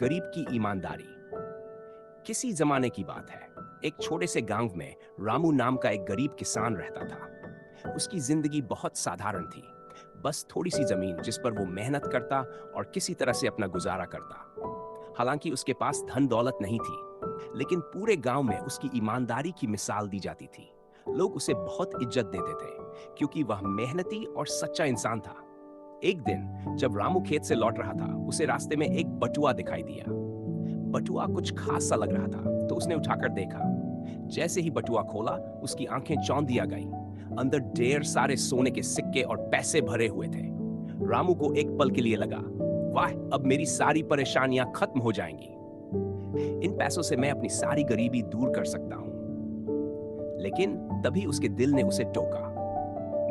गरीब की ईमानदारी। किसी जमाने की बात है। एक छोटे से गांव में रामू नाम का एक गरीब किसान रहता था। उसकी जिंदगी बहुत साधारण थी। बस थोड़ी सी जमीन जिस पर वो मेहनत करता और किसी तरह से अपना गुजारा करता। हालांकि उसके पास धन दौलत नहीं थी, लेकिन पूरे गांव में उसकी ईमानदारी की मिसाल दी जाती थी। लोग उसे बहुत इज्जत देते थे क्योंकि वह मेहनती और सच्चा इंसान था। एक दिन जब रामू खेत से लौट रहा था, उसे रास्ते में एक बटुआ दिखाई दिया। बटुआ कुछ खास सा लग रहा था, तो उसने उठाकर देखा। जैसे ही बटुआ खोला, उसकी आंखें चौंधिया गईं। अंदर ढेर सारे सोने के सिक्के और पैसे भरे हुए थे। रामू को एक पल के लिए लगा, वाह, अब मेरी सारी परेशानियां खत्म हो जाएंगी। इन पैसों से मैं अपनी सारी गरीबी दूर कर सकता हूं। लेकिन तभी उसके दिल ने उसे टोका,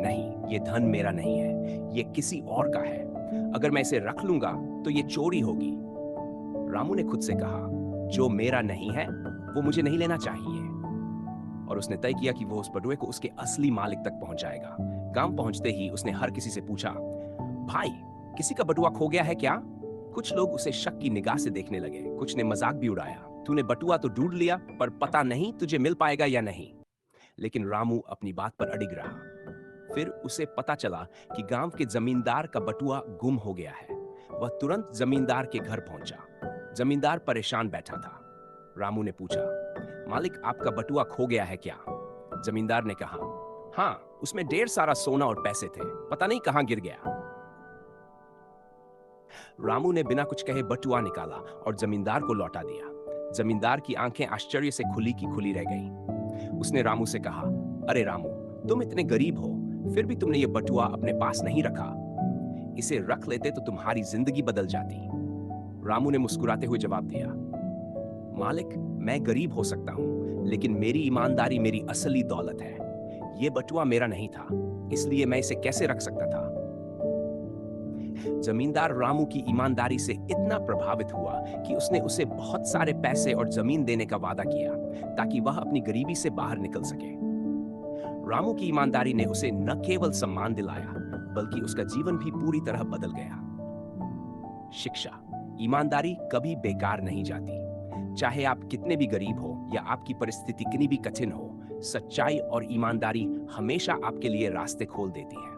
नहीं, ये धन मेरा नहीं है, ये किसी और का है। अगर मैं इसे रख लूंगा तो ये चोरी होगी। रामू ने खुद से कहा, जो मेरा नहीं है वो मुझे नहीं लेना चाहिए। और उसने तय किया कि वो उस बटुए को उसके असली मालिक तक पहुंचाएगा। गांव पहुंचते ही उसने हर किसी से पूछा, भाई, किसी का बटुआ खो गया है क्या? कुछ लोग उसे शक की निगाह से देखने लगे, कुछ ने मजाक भी उड़ाया, तूने बटुआ तो ढूंढ लिया, पर पता नहीं तुझे मिल पाएगा या नहीं। लेकिन रामू अपनी बात पर अडिग रहा। फिर उसे पता चला कि गांव के जमींदार का बटुआ गुम हो गया है। वह तुरंत जमींदार के घर पहुंचा। जमींदार परेशान बैठा था। रामू ने पूछा, मालिक, आपका बटुआ खो गया है क्या? जमींदार ने कहा, हाँ, उसमें ढेर सारा सोना और पैसे थे, पता नहीं कहां गिर गया। रामू ने बिना कुछ कहे बटुआ निकाला और जमींदार को लौटा दिया। जमींदार की आंखें आश्चर्य से खुली की खुली रह गईं। उसने रामू से कहा, अरे रामू, तुम इतने गरीब हो, फिर भी तुमने ये बटुआ अपने पास नहीं रखा। इसे रख लेते तो तुम्हारी जिंदगी बदल जाती। रामू ने मुस्कुराते हुए जवाब दिया, मालिक, मैं गरीब हो सकता हूं, लेकिन मेरी ईमानदारी मेरी असली दौलत है। यह बटुआ मेरा नहीं था, इसलिए मैं इसे कैसे रख सकता था? जमींदार रामू की ईमानदारी से इतना प्रभावित हुआ कि उसने उसे बहुत सारे पैसे और जमीन देने का वादा किया, ताकि वह अपनी गरीबी से बाहर निकल सके। रामू की ईमानदारी ने उसे न केवल सम्मान दिलाया, बल्कि उसका जीवन भी पूरी तरह बदल गया। शिक्षा, ईमानदारी कभी बेकार नहीं जाती। चाहे आप कितने भी गरीब हो या आपकी परिस्थिति कितनी भी कठिन हो, सच्चाई और ईमानदारी हमेशा आपके लिए रास्ते खोल देती है।